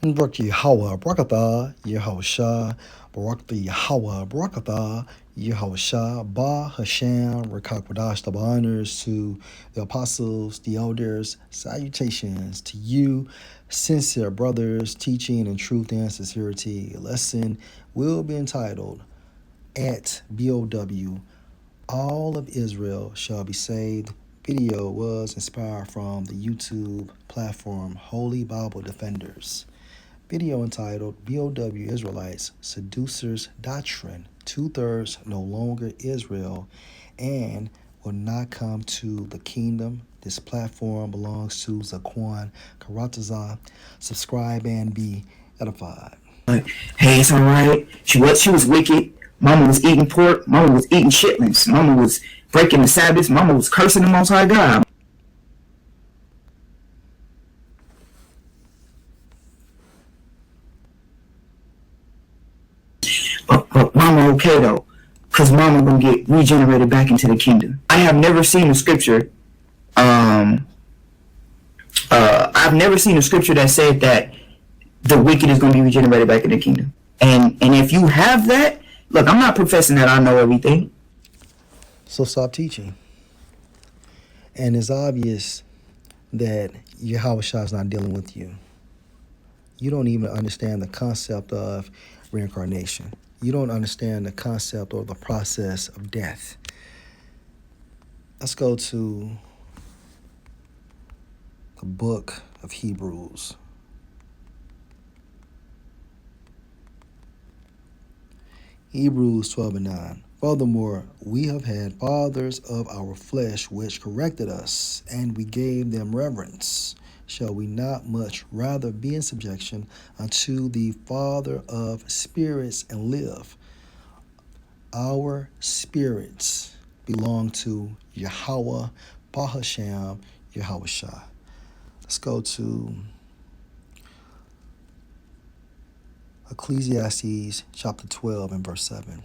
Barak Yahweh Barakatha, Yahusha, Barak the Yahweh Barakatha, Yahusha, Ba Hashem, Rakakwadash, double honors to the apostles, the elders, salutations to you, sincere brothers, teaching in truth and sincerity. Lesson will be entitled at BOW, All of Israel Shall Be Saved. Video was inspired from the YouTube platform Holy Bible Defenders. Video entitled BOW Israelites Seducers Doctrine, two-thirds no longer Israel and will not come to the kingdom. This platform belongs to Zaquan Karataza. Subscribe and be edified. Hey, it's all right. She was wicked. Mama was eating pork. Mama was eating chitlins. Mama was breaking the Sabbath. Mama was cursing the Most High God. But Mama okay though, cause Mama gonna get regenerated back into the kingdom. I have never seen a scripture. Um, I've never seen a scripture that said that the wicked is gonna be regenerated back in the kingdom. And if you have that, look, I'm not professing that I know everything. So stop teaching. And it's obvious that Yahweh Shah is not dealing with you. You don't even understand the concept of reincarnation. You don't understand the concept or the process of death. Let's go to the book of Hebrews. Hebrews 12 and 9. Furthermore, we have had fathers of our flesh which corrected us, and we gave them reverence. Shall we not much rather be in subjection unto the Father of spirits and live? Our spirits belong to Yahweh, Bahasham, Yahweh Shah. Let's go to Ecclesiastes chapter 12 and verse 7.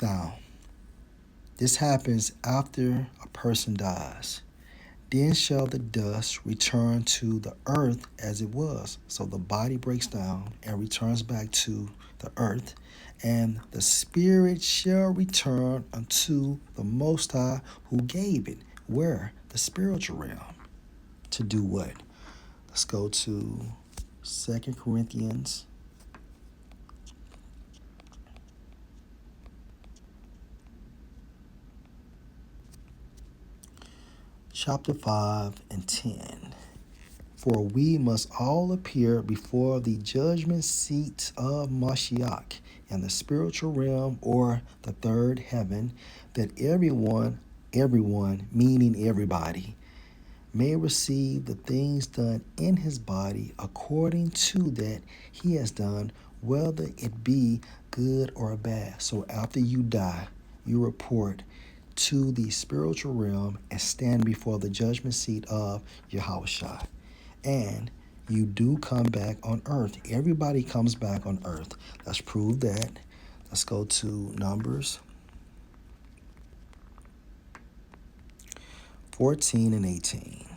Now, this happens after a person dies. Then shall the dust return to the earth as it was. So the body breaks down and returns back to the earth, and the spirit shall return unto the Most High who gave it. Where? The spiritual realm. To do what? Let's go to 2 Corinthians chapter 5 and 10. For we must all appear before the judgment seat of Mashiach in the spiritual realm or the third heaven, that everyone, meaning everybody, may receive the things done in his body according to that he has done, whether it be good or bad. So after you die, you report to the spiritual realm and stand before the judgment seat of Yahweh Shai. And you do come back on earth. Everybody comes back on earth. Let's prove that. Let's go to Numbers 14 and 18.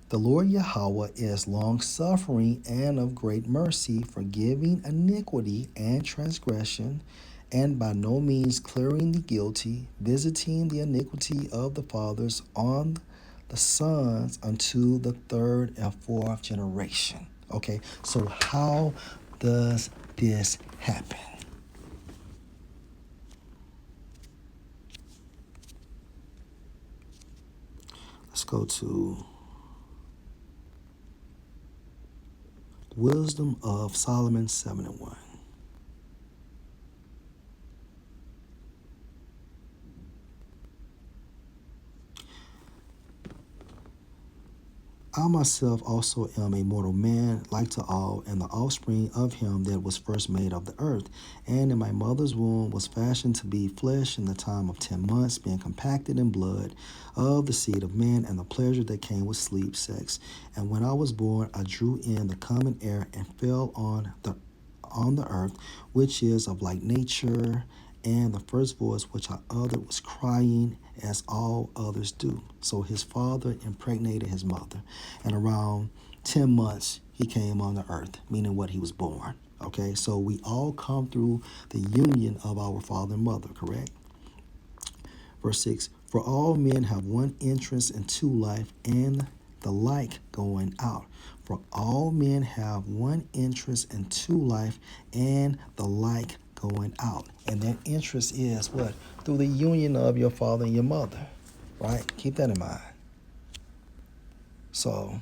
The Lord Yahweh is long-suffering and of great mercy, forgiving iniquity and transgression, and by no means clearing the guilty, visiting the iniquity of the fathers on the sons unto the third and fourth generation. Okay, so how does this happen? Let's go to Wisdom of Solomon 7 and 1. I myself also am a mortal man, like to all, and the offspring of him that was first made of the earth. And in my mother's womb was fashioned to be flesh in the time of 10 months, being compacted in blood of the seed of man, and the pleasure that came with sleep, sex. And when I was born, I drew in the common air and fell on the earth, which is of like nature, and the first voice which I uttered was crying as all others do. So his father impregnated his mother, and around 10 months he came on the earth, meaning what he was born. Okay, so we all come through the union of our father and mother, correct? Verse 6, for all men have one entrance into life, and the like going out. For all men have one entrance into life, and the like going out. And that interest is what? Through the union of your father and your mother, right? Keep that in mind. So,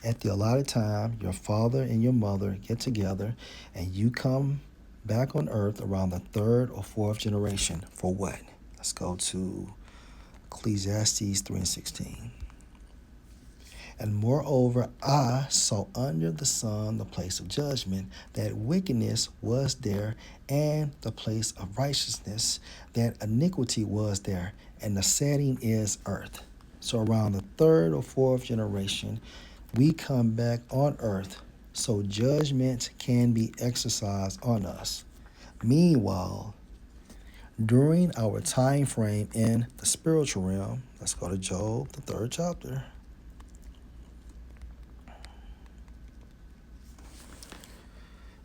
at the allotted time, your father and your mother get together, and you come back on earth around the third or fourth generation. For what? Let's go to Ecclesiastes 3:16. And moreover, I saw under the sun the place of judgment, that wickedness was there, and the place of righteousness, that iniquity was there, and the setting is earth. So around the third or fourth generation, we come back on earth, so judgment can be exercised on us. Meanwhile, during our time frame in the spiritual realm, let's go to Job, the 3rd chapter.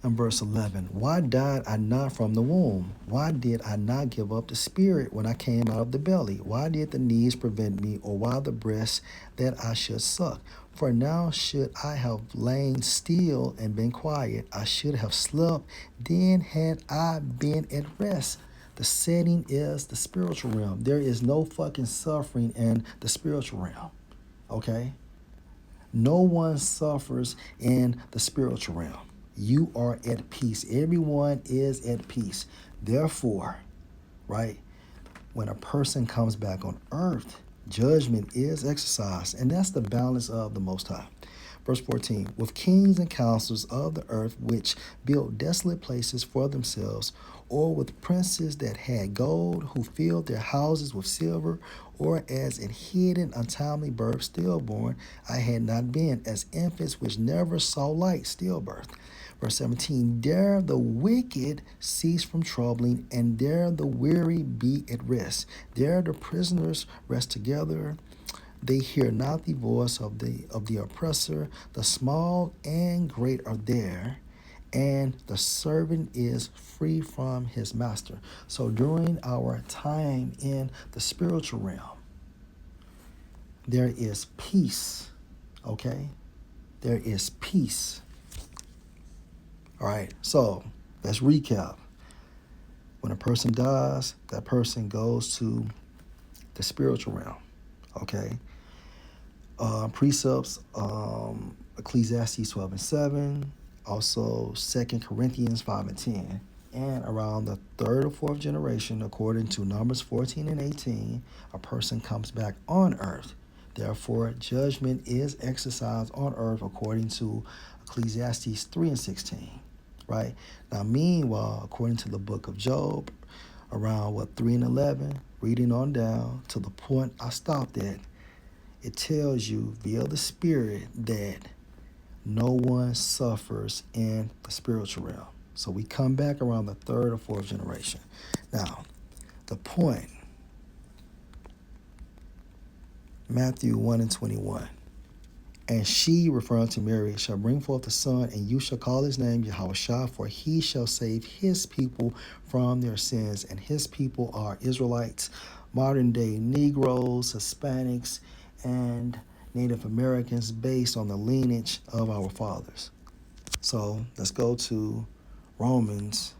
And verse 11, why died I not from the womb? Why did I not give up the spirit when I came out of the belly? Why did the knees prevent me, or why the breast that I should suck? For now should I have lain still and been quiet. I should have slept, then had I been at rest. The setting is the spiritual realm. There is no fucking suffering in the spiritual realm. Okay? No one suffers in the spiritual realm. You are at peace. Everyone is at peace. Therefore, right, when a person comes back on earth, judgment is exercised, and that's the balance of the Most High. Verse 14, with kings and counselors of the earth which built desolate places for themselves, or with princes that had gold, who filled their houses with silver, or as in hidden untimely birth stillborn, I had not been, as infants which never saw light, stillbirth. Verse 17, there the wicked cease from troubling, and there the weary be at rest. There the prisoners rest together. They hear not the voice of the oppressor. The small and great are there, and the servant is free from his master. So during our time in the spiritual realm, there is peace, okay? There is peace. All right, so let's recap. When a person dies, that person goes to the spiritual realm, okay? Precepts, Ecclesiastes 12:7, also 2 Corinthians 5:10. And around the third or fourth generation, according to Numbers 14:18, a person comes back on earth. Therefore, judgment is exercised on earth according to Ecclesiastes 3:16. Right? Now, meanwhile, according to the book of Job, around 3:11, reading on down to the point I stopped at, it tells you via the Spirit that no one suffers in the spiritual realm. So we come back around the third or fourth generation. Now, the point, Matthew 1:21. And she, referring to Mary, shall bring forth a son, and you shall call his name Yahushua, for he shall save his people from their sins. And his people are Israelites, modern day Negroes, Hispanics, and Native Americans based on the lineage of our fathers. So let's go to Romans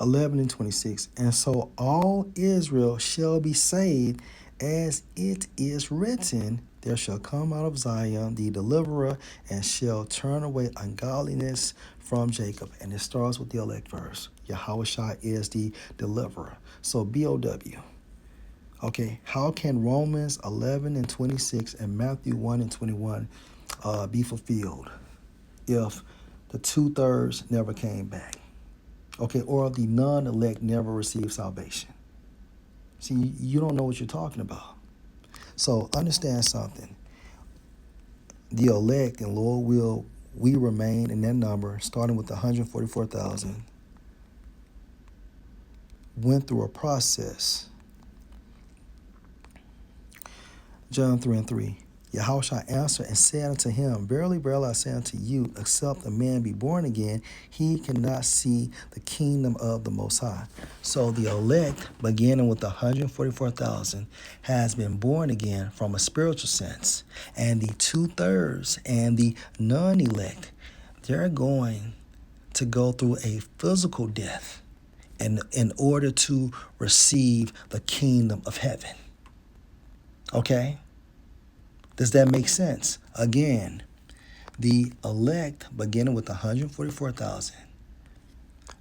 11:26. And so all Israel shall be saved, as it is written, there shall come out of Zion the deliverer, and shall turn away ungodliness from Jacob. And it starts with the elect verse. Yahushua is the deliverer. So B-O-W. Okay, how can Romans 11:26 and Matthew 1:21 be fulfilled if the 2/3 never came back? Okay, or the non-elect never received salvation? See, you don't know what you're talking about. So understand something. The elect, and Lord will, we remain in that number, starting with 144,000, went through a process. John 3:3. Yahushua answered and said unto him, Verily, verily, I say unto you, except a man be born again, he cannot see the kingdom of the Most High. So the elect, beginning with the 144,000, has been born again from a spiritual sense. And the 2/3 and the non-elect, they're going to go through a physical death in order to receive the kingdom of heaven. Okay? Does that make sense? Again, the elect, beginning with 144,000,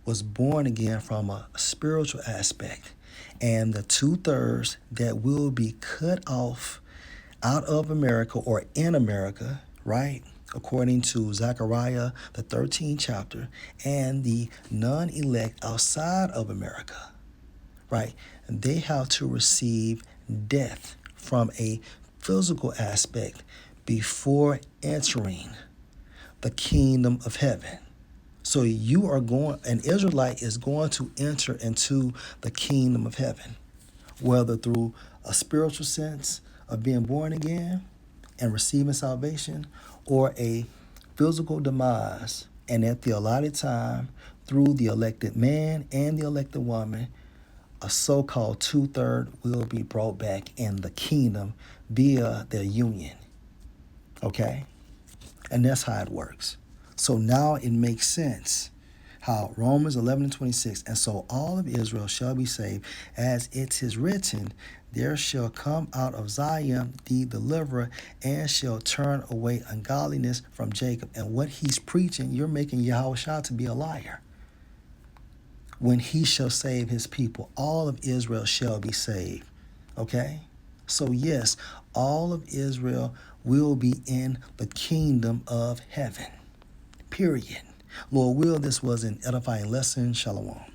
was born again from a spiritual aspect. And the 2/3 that will be cut off out of America or in America, right? According to Zechariah, the 13th chapter, and the non-elect outside of America, right? They have to receive death from a physical aspect before entering the kingdom of heaven. So you are going, an Israelite is going to enter into the kingdom of heaven, whether through a spiritual sense of being born again and receiving salvation, or a physical demise, and at the allotted time, through the elected man and the elected woman, a so-called 2/3 will be brought back in the kingdom via their union. Okay? And that's how it works. So now it makes sense how Romans 11:26, and so all of Israel shall be saved, as it is written, there shall come out of Zion the deliverer, and shall turn away ungodliness from Jacob. And what he's preaching, you're making Yahushua to be a liar. When he shall save his people, all of Israel shall be saved. Okay? So yes, all of Israel will be in the kingdom of heaven. Period. Lord will, this was an edifying lesson. Shalom.